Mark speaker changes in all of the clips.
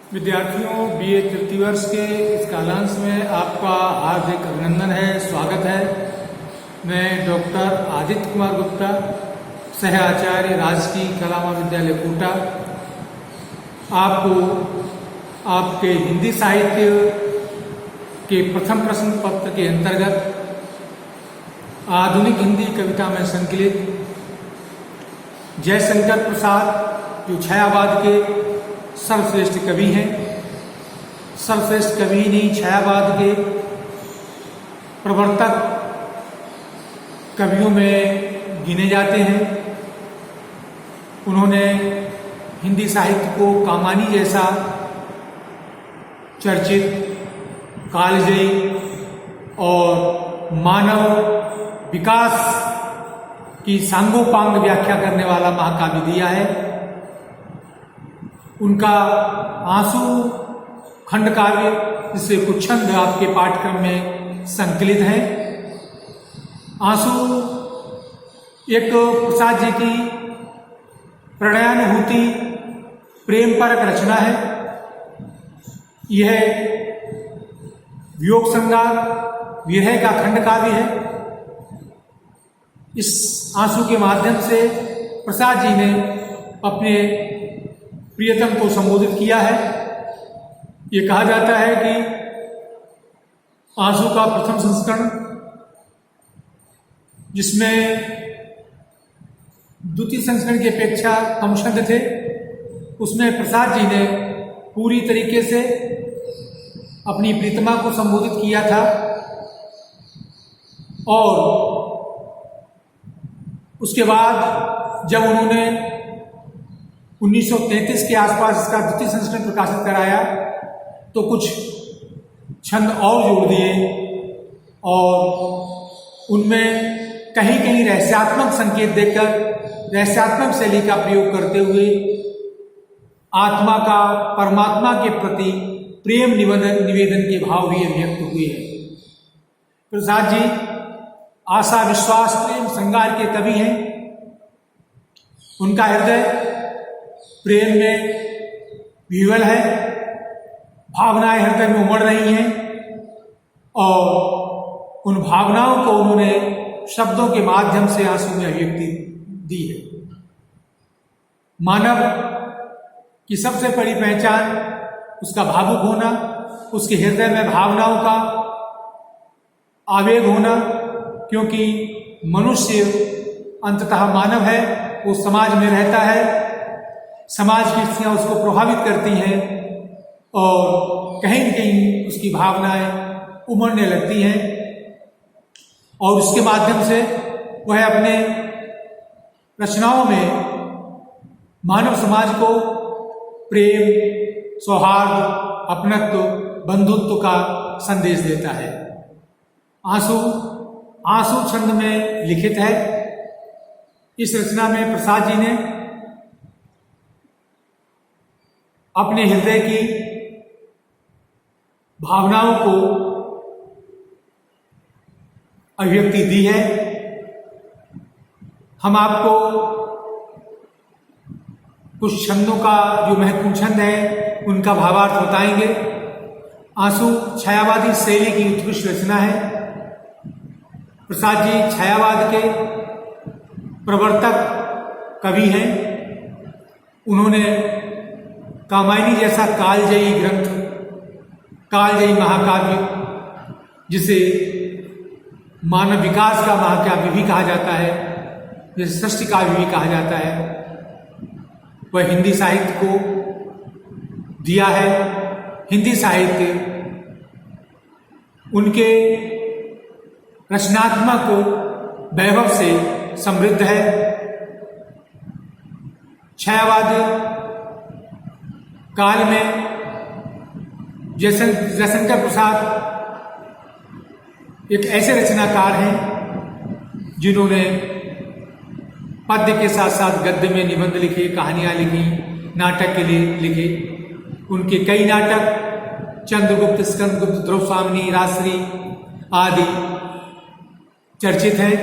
Speaker 1: विद्यार्थियों, बीए तृतीय वर्ष के इस कालांश में आपका हार्दिक अभिनंदन है, स्वागत है। मैं डॉक्टर आदित्य कुमार गुप्ता, सह आचार्य राजकीय कला महाविद्यालय कोटा, आपको आपके हिंदी साहित्य के प्रथम प्रश्न पत्र के अंतर्गत आधुनिक हिंदी कविता में संकलित जयशंकर प्रसाद जो छायावाद के सर्वश्रेष्ठ कवि हैं, सर्वश्रेष्ठ कवि नहीं छायावाद के प्रवर्तक कवियों में गिने जाते हैं। उन्होंने हिंदी साहित्य को कामानी जैसा चर्चित, कालजयी और मानव विकास की सांगोपांग व्याख्या करने वाला महाकाव्य दिया है। उनका आंसू खंड काव्य, जिससे कुछ छंद आपके पाठ्यक्रम में संकलित हैं। आंसू एक प्रसाद जी की प्रणयानुभूति प्रेम परक रचना है। यह वियोग संगार विरह का खंड काव्य है। इस आंसू के माध्यम से प्रसाद जी ने अपने प्रियतम को संबोधित किया है। ये कहा जाता है कि आंसू का प्रथम संस्करण, जिसमें द्वितीय संस्करण की अपेक्षा कम शब्द थे, उसमें प्रसाद जी ने पूरी तरीके से अपनी प्रीतमा को संबोधित किया था और उसके बाद जब उन्होंने 1933 के आसपास इसका द्वितीय संस्करण प्रकाशित कराया तो कुछ छंद और जोड़ दिए और उनमें कहीं कहीं रहस्यात्मक संकेत देकर रहस्यात्मक शैली का प्रयोग करते हुए आत्मा का परमात्मा के प्रति प्रेम निवेदन के भाव भी अभिव्यक्त हुए हैं। प्रसाद जी आशा, विश्वास, प्रेम, श्रृंगार के कवि हैं। उनका हृदय प्रेम में विह्वल है, भावनाएं हृदय में उमड़ रही हैं और उन भावनाओं को उन्होंने शब्दों के माध्यम से आंसू में अभिव्यक्ति दी है। मानव की सबसे बड़ी पहचान उसका भावुक होना, उसके हृदय में भावनाओं का आवेग होना, क्योंकि मनुष्य अंततः मानव है, वो समाज में रहता है, समाज की स्थितियां उसको प्रभावित करती हैं और कहीं न कहीं उसकी भावनाएं उमड़ने लगती हैं और उसके माध्यम से वह अपने रचनाओं में मानव समाज को प्रेम, सौहार्द, अपनत्व, बंधुत्व का संदेश देता है। आंसू छंद में लिखित है। इस रचना में प्रसाद जी ने अपने हृदय की भावनाओं को अभिव्यक्ति दी है। हम आपको कुछ छंदों का जो महत्वपूर्ण छंद है उनका भावार्थ बताएंगे। आंसू छायावादी शैली की उत्कृष्ट रचना है। प्रसाद जी छायावाद के प्रवर्तक कवि हैं। उन्होंने कामायनी जैसा कालजयी ग्रंथ, कालजयी महाकाव्य, जिसे मानव विकास का महाकाव्य भी कहा जाता है, जिसे सृष्टि काव्य भी कहा जाता है, वह हिंदी साहित्य को दिया है। हिंदी साहित्य उनके रचनात्मक वैभव से समृद्ध है। छायावाद काल में जयशंकर प्रसाद एक ऐसे रचनाकार हैं जिन्होंने पद्य के साथ साथ गद्य में निबंध लिखे, कहानियां लिखी, नाटक के लिए लिखे। उनके कई नाटक चंद्रगुप्त, स्कंदगुप्त, द्रौसामनी, रासरी आदि चर्चित हैं।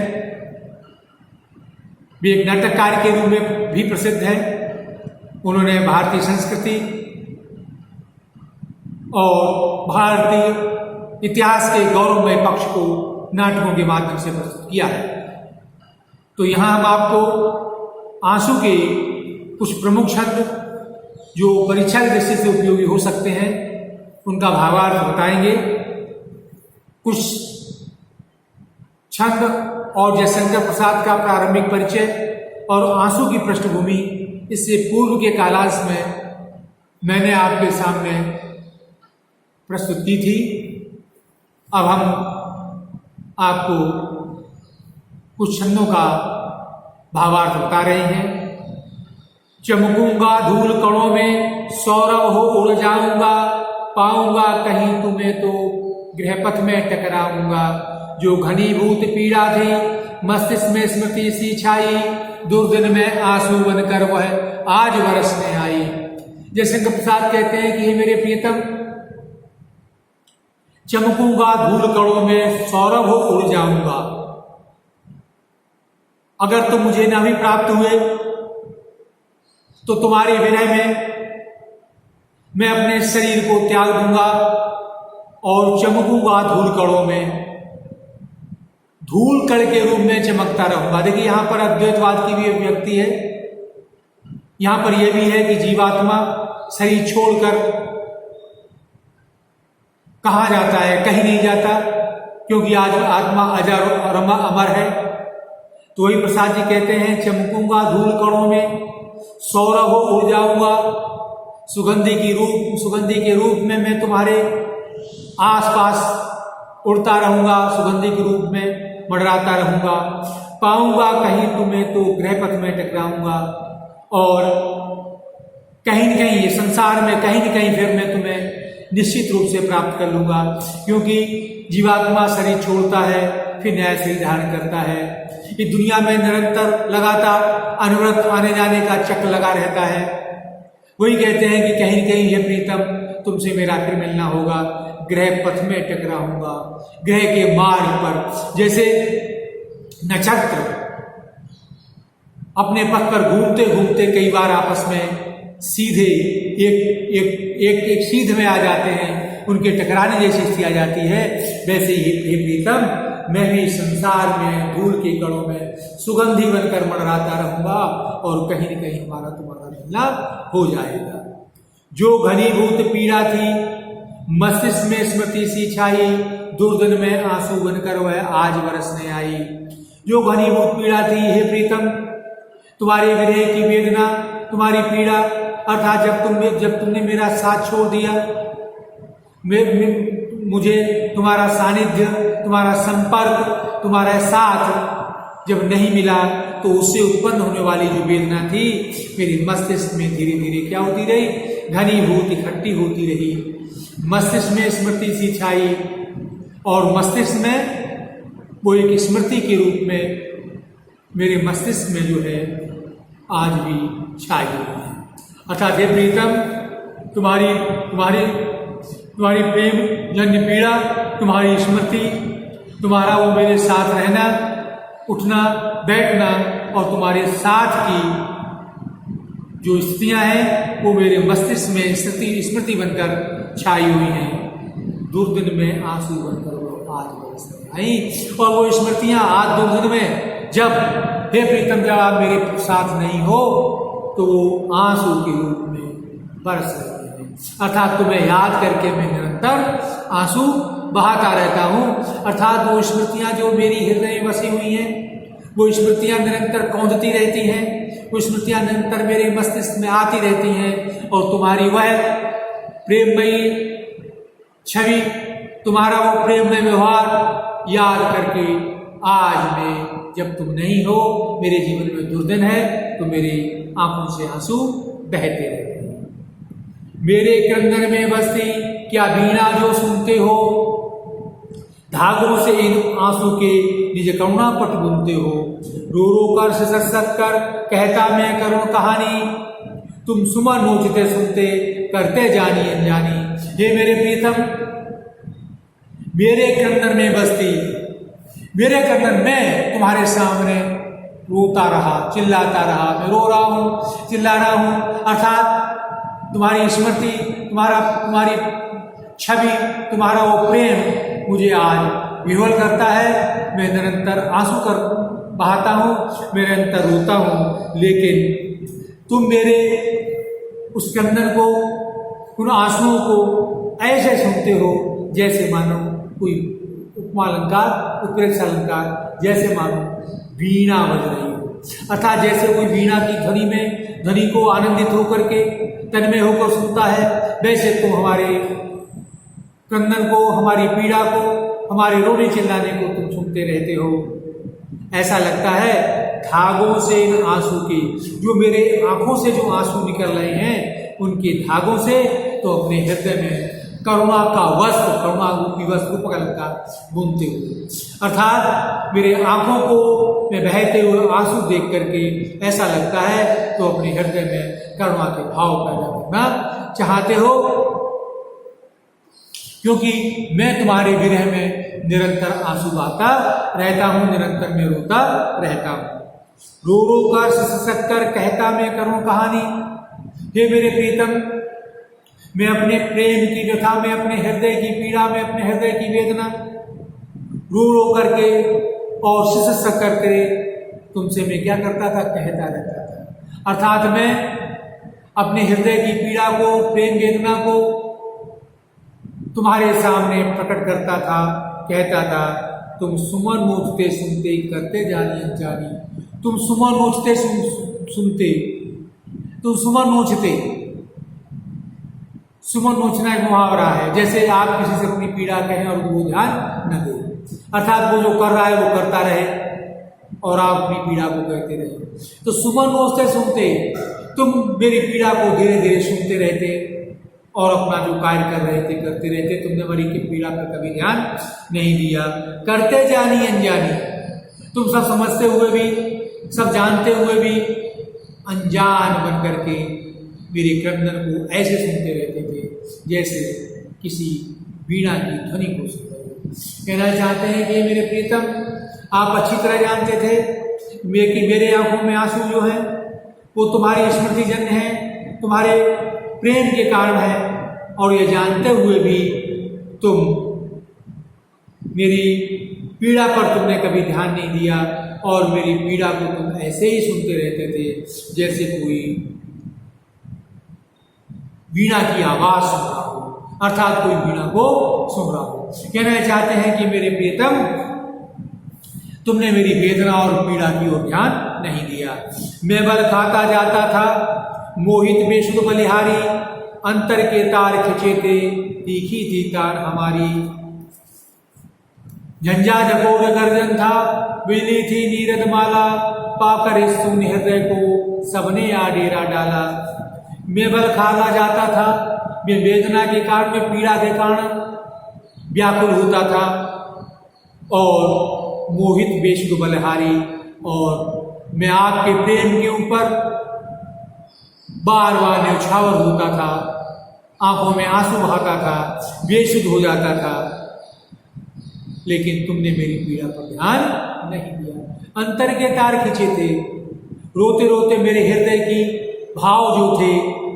Speaker 1: वे एक नाटककार के रूप में भी प्रसिद्ध हैं। उन्होंने भारतीय संस्कृति, और भारतीय इतिहास के गौरवमय पक्ष को नाटकों के माध्यम से प्रस्तुत किया है। तो यहाँ हम आपको आंसू के कुछ प्रमुख शब्द जो परीक्षा की दृष्टि से उपयोगी हो सकते हैं उनका भावार्थ बताएंगे। कुछ छंद और जयशंकर प्रसाद का प्रारंभिक परिचय और आंसू की पृष्ठभूमि इससे पूर्व के कालांश में मैंने आपके सामने प्रस्तुत की थी। अब हम आपको कुछ छंदों का भावार्थ बता रहे हैं। चमकूंगा धूल कणों में, सौरभ हो उड़ जाऊंगा, पाऊंगा कहीं तुम्हें तो गृहपथ में टकराऊंगा। जो घनीभूत पीड़ा थी मस्तिष्क में स्मृति सी छाई, दुर्दिन में आंसू बनकर वह आज बरसने आई। जयशंकर प्रसाद कहते हैं कि हे मेरे प्रियतम, चमकूंगा धूल कणों में, सौरभ हो उड़ जाऊंगा। अगर तुम मुझे ना भी प्राप्त हुए तो तुम्हारे विनय में मैं अपने शरीर को त्याग दूंगा और चमकूंगा धूल कणों में, धूल कण के रूप में चमकता रहूंगा। देखिए यहां पर अद्वैतवाद की भी अभिव्यक्ति है। यहां पर यह भी है कि जीवात्मा शरीर छोड़कर कहां जाता है, कहीं नहीं जाता, क्योंकि आज आत्मा अजर और अमर है। तो वही प्रसाद जी कहते हैं, चमकूंगा धूल कणों में, सौरभ हो उड़ जाऊंगा। सुगंधी के रूप में मैं तुम्हारे आसपास उड़ता रहूंगा, सुगंधी के रूप में मंडराता रहूंगा। पाऊंगा कहीं तुम्हें तो गृहपथ में टकराऊंगा, और कहीं न कहीं ये संसार में कहीं न कहीं फिर मैं तुम्हें निश्चित रूप से प्राप्त कर लूंगा। क्योंकि जीवात्मा शरीर छोड़ता है फिर नया शरीर धारण करता है। ये दुनिया में निरंतर लगातार अनवरत आने जाने का चक्र लगा रहता है। वही कहते हैं कि कहीं न कहीं ये प्रीतम तुमसे मेरा फिर मिलना होगा, ग्रह पथ में टकराऊंगा। ग्रह के मार्ग पर जैसे नक्षत्र अपने पथ पर घूमते घूमते कई बार आपस में सीधे एक सीध में आ जाते हैं, उनके टकराने जैसी स्थिति आ जाती है। वैसे ही हे प्रीतम, मैं भी संसार में धूल के कणों में सुगंधी बनकर मंडराता रहूंगा और कहीं न कहीं हमारा तुम्हारा मिलना हो जाएगा। जो घनीभूत पीड़ा थी मस्तिष्क में स्मृति सी छाई, दुर्दिन में आंसू बनकर वह आज बरसने आई। जो घनीभूत पीड़ा थी हे प्रीतम, तुम्हारे विरह की वेदना, तुम्हारी पीड़ा, अर्थात जब तुमने मेरा साथ छोड़ दिया, मुझे तुम्हारा सानिध्य, तुम्हारा संपर्क, तुम्हारा साथ जब नहीं मिला तो उससे उत्पन्न होने वाली जो वेदना थी मेरी मस्तिष्क में धीरे धीरे क्या होती रही, घनीभूत इकट्ठी होती रही। मस्तिष्क में स्मृति सी छाई, और मस्तिष्क में वो एक स्मृति के रूप में मेरे मस्तिष्क में जो है आज भी छाई हुई है। अर्थात हे प्रीतम, तुम्हारी प्रेम जन्य पीड़ा, तुम्हारी स्मृति, तुम्हारा वो मेरे साथ रहना, उठना बैठना और तुम्हारे साथ की जो स्थितियां हैं वो मेरे मस्तिष्क में स्मृति बनकर छाई हुई हैं। दुर्दिन में आंसू बनकर वो आज बरसने आई। और वो स्मृतियां आज दुर्दिन में जब हे प्रीतम जब आप मेरे साथ नहीं हो तो वो आंसू के रूप में बरस रहे हैं। अर्थात तुम्हें याद करके मैं निरंतर आंसू बहाता रहता हूँ। अर्थात वो स्मृतियां जो मेरी हृदय में बसी हुई हैं, वो स्मृतियां निरंतर कौंधती रहती हैं, वो स्मृतियां निरंतर मेरे मस्तिष्क में आती रहती हैं। और तुम्हारी वह प्रेममयी छवि, तुम्हारा वो प्रेममय व्यवहार याद करके आज मैं जब तुम नहीं हो, मेरे जीवन में दुर्दिन है, तो मेरी आंखों से आंसू बहते रहते हैं। मेरे क्रंदन में बसती क्या वीणा जो सुनते हो, धागों से इन आंसू के निज करुणा पट बुनते हो। रो रो कर ससक कर कहता मैं करुण कहानी, तुम सुमन नोचते सुनते करते जानी अनजानी। हे मेरे प्रीतम, मेरे क्रंदन में बसती, मेरे क्रंदन में तुम्हारे सामने रोता रहा, चिल्लाता रहा, मैं रो रहा हूँ, चिल्ला रहा हूँ। अर्थात तुम्हारी स्मृति, तुम्हारी छवि, तुम्हारा वो प्रेम मुझे आज विह्वल करता है। मैं निरंतर आंसू कर बहाता हूँ, मैं निरंतर रोता हूँ, लेकिन तुम मेरे उस क्रंदन को, उन आंसुओं को ऐसे सुनते हो जैसे मानो कोई उपमा अलंकार, उत्प्रेक्षा अलंकार, जैसे मानो वीणा बज रही हो। अर्थात जैसे कोई वीणा की ध्वनि को आनंदित होकर के तन्मय होकर सुनता है, वैसे तुम हमारे क्रंदन को, हमारी पीड़ा को, हमारे रोने चिल्लाने को तुम सुनते रहते हो। ऐसा लगता है धागों से इन आंसू के, जो मेरे आंखों से जो आंसू निकल रहे हैं, उनके धागों से तो अपने हृदय में करुणा का वस्त्र, करुणा रूपी वस्त्र रूपक अलंकार बुनते हुए, अर्थात मेरे आंखों को में बहते हुए आंसू देख करके ऐसा लगता है तो अपने हृदय में करुणा के भाव पैदा करना चाहते हो, क्योंकि मैं तुम्हारे विरह में निरंतर आंसू बहाता रहता हूँ, निरंतर मैं रोता रहता हूँ। रो रो कर ससक कर कहता मैं करूँ कहानी, हे मेरे प्रीतम, मैं अपने प्रेम की व्यथा में, अपने हृदय की पीड़ा में, अपने हृदय की वेदना रो रो करके और ससक करके तुमसे मैं क्या करता था, कहता रहता था। अर्थात मैं अपने हृदय की पीड़ा को, प्रेम वेदना को तुम्हारे सामने प्रकट करता था, कहता था। तुम सुमन नोचते सुनते करते जानी अनजानी, तुम सुमन नोचते सुनते, तुम सुमन नोचते, सुमन नोचना एक मुहावरा है, जैसे आप किसी से अपनी पीड़ा कहें और वो ध्यान न दे, अर्थात वो जो कर रहा है वो करता रहे और आप अपनी पीड़ा को कहते रहे। तो सुमन नोचते सुनते तुम मेरी पीड़ा को धीरे धीरे सुनते रहते और अपना जो कार्य कर रहे थे करते रहते, तुमने मेरी की पीड़ा पर कभी ध्यान नहीं दिया। करते जानी अनजानी, तुम सब समझते हुए भी, सब जानते हुए भी अनजान बन करके मेरे क्रंदन को ऐसे सुनते रहते थे जैसे किसी वीणा की ध्वनि को सुन रहे। कहना चाहते हैं कि मेरे प्रीतम, आप अच्छी तरह जानते थे कि मेरे आंखों में आंसू जो हैं वो तुम्हारी स्मृति जन्य है, तुम्हारे प्रेम के कारण है, और ये जानते हुए भी तुम मेरी पीड़ा पर तुमने कभी ध्यान नहीं दिया और मेरी पीड़ा को तुम ऐसे ही सुनते रहते थे जैसे कोई वीणा की आवाज सुन रहा हो, अर्थात कोई वीणा को सुन रहा हो। कहना चाहते हैं कि मेरे प्रियतम, तुमने मेरी वेदना और पीड़ा की ओर ध्यान नहीं दिया। मैं बल खाता जाता था, मोहित बेशुद्ध बलिहारी, अंतर के तार खिंचे थे, तीखी थी तार हमारी। झंझा झकोर गर्जन था, बिजली थी नीरद माला, पाकर इस शून्य हृदय को सबने आ डेरा डाला। मैं बल खाता जाता था, मैं वेदना के कारण, मैं पीड़ा के कारण व्याकुल होता था और मोहित बेशुद्ध बलिहारी, और मैं आपके प्रेम के ऊपर बार बार न्यौछावर होता था, आंखों में आंसू बहाता था, बेशुद्ध हो जाता था, लेकिन तुमने मेरी पीड़ा पर ध्यान नहीं दिया। अंतर के तार खिंचे थे, रोते रोते मेरे हृदय की भाव जो थे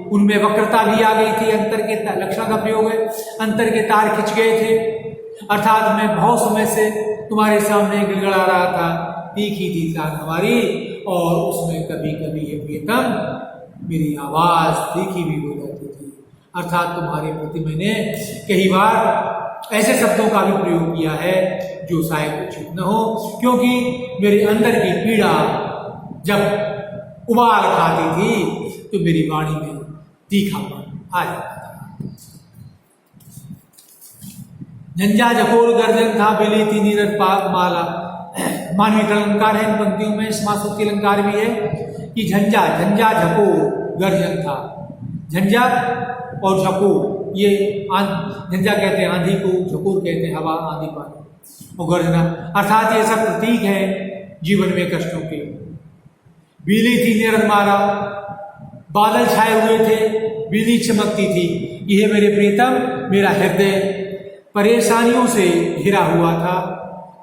Speaker 1: उनमें वक्रता भी आ गई थी। अंतर के लक्षण का प्रयोग है, अंतर के तार खिंच गए थे, अर्थात मैं बहुत समय से तुम्हारे सामने गिड़गड़ा रहा था, तीखी थी तार हमारी, और उसमें कभी कभी ये प्रियतम मेरी आवाज तीखी भी हो जाती थी। अर्थात तुम्हारे प्रति मैंने कई बार ऐसे शब्दों का भी प्रयोग किया है जो शायद उचित न हो, क्योंकि मेरे अंदर की पीड़ा जब उबाल खाती थी तो मेरी वाणी में तीखापन आ जाता था। झंझा झकोर गर्जन था, बिली थी नीरज पाक माला। मानवीय अलंकार है इन पंक्तियों में, समासूक्ति अलंकार भी है कि झंझा, झंझा झकोर गर्जन था। झंझा और झकोर, ये झंझा कहते हैं आंधी को, झकोर कहते हैं हवा, आंधी पानी, और गर्जना अर्थात ये सब प्रतीक है जीवन में कष्टों के। बिजली थी नीरज माला, बादल छाए हुए थे, बिजली चमकती थी। यह मेरे प्रीतम, मेरा हृदय परेशानियों से घिरा हुआ था।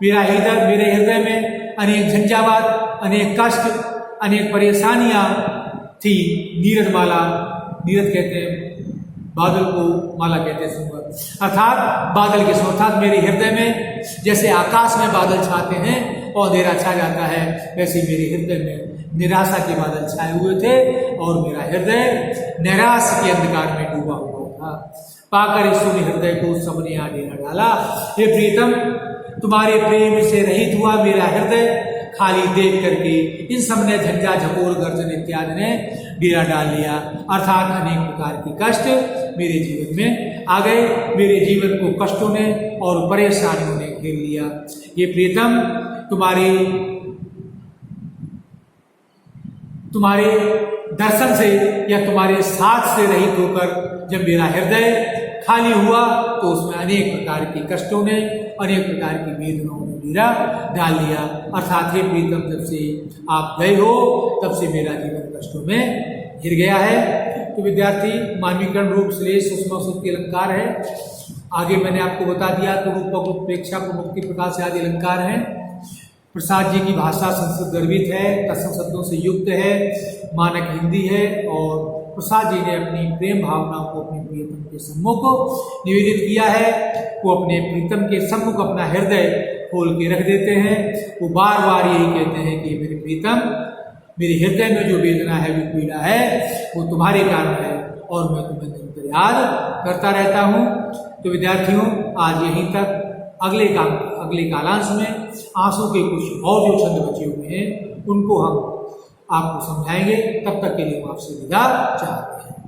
Speaker 1: मेरे हृदय में अनेक झंझावात, अनेक कष्ट, अनेक परेशानियां थी। नीरज माला, नीरज कहते हैं बादल को माला कहते सुंदर, अर्थात बादल के अर्थात मेरे हृदय में जैसे आकाश में बादल छाते हैं और अंधेरा छा जाता है, वैसे मेरे हृदय में निराशा के बादल छाए हुए थे और मेरा हृदय निराशा के अंधकार में डूबा हुआ था। पाकर यीशु ने हृदय को सबने आगे डाला। हे प्रीतम, तुम्हारे प्रेम से रहित हुआ मेरा हृदय खाली देख करके इन सब ने झंझा झकोर गर्जन इत्यादि ने डेरा डाल लिया, अर्थात अनेक प्रकार के कष्ट मेरे जीवन में आ गए। मेरे जीवन को कष्टों ने और परेशानियों ने घेर लिया। ये प्रीतम, तुम्हारे दर्शन से या तुम्हारे साथ से रहित होकर जब मेरा हृदय खाली हुआ तो उसमें अनेक प्रकार के कष्टों ने, अनेक प्रकार की वेदनाओं ने डेरा डाल लिया। अर्थात हे प्रीतम, जब से आप गए हो तब से मेरा जीवन कष्टों में घिर गया है। तो विद्यार्थी, मानवीकरण, रूप, श्लेष, सूक्ष्म के अलंकार है। आगे मैंने आपको बता दिया तो रूपक, उत्प्रेक्षा, मुक्ति, प्रकाश आदि अलंकार हैं। प्रसाद जी की भाषा संस्कृत गर्भित है, तत्सम शब्दों से युक्त है, मानक हिंदी है और प्रसाद जी ने अपनी प्रेम भावनाओं को अपने प्रियतम के सम्मुख निवेदित किया है। वो अपने प्रीतम के सम्मुख अपना हृदय खोल के रख देते हैं। वो बार बार यही कहते हैं कि मेरे प्रीतम, मेरे हृदय में जो वेदना है, जो पीड़ा है, वो तुम्हारे कारण है और मैं तुम्हें निरंतर याद करता रहता हूँ। तो विद्यार्थियों, आज यहीं तक। अगले कालांश में आंसू के कुछ और जो छंद बचे हुए हैं उनको हम आपको समझाएंगे। तब तक के लिए हम आपसे विदा चाहते हैं।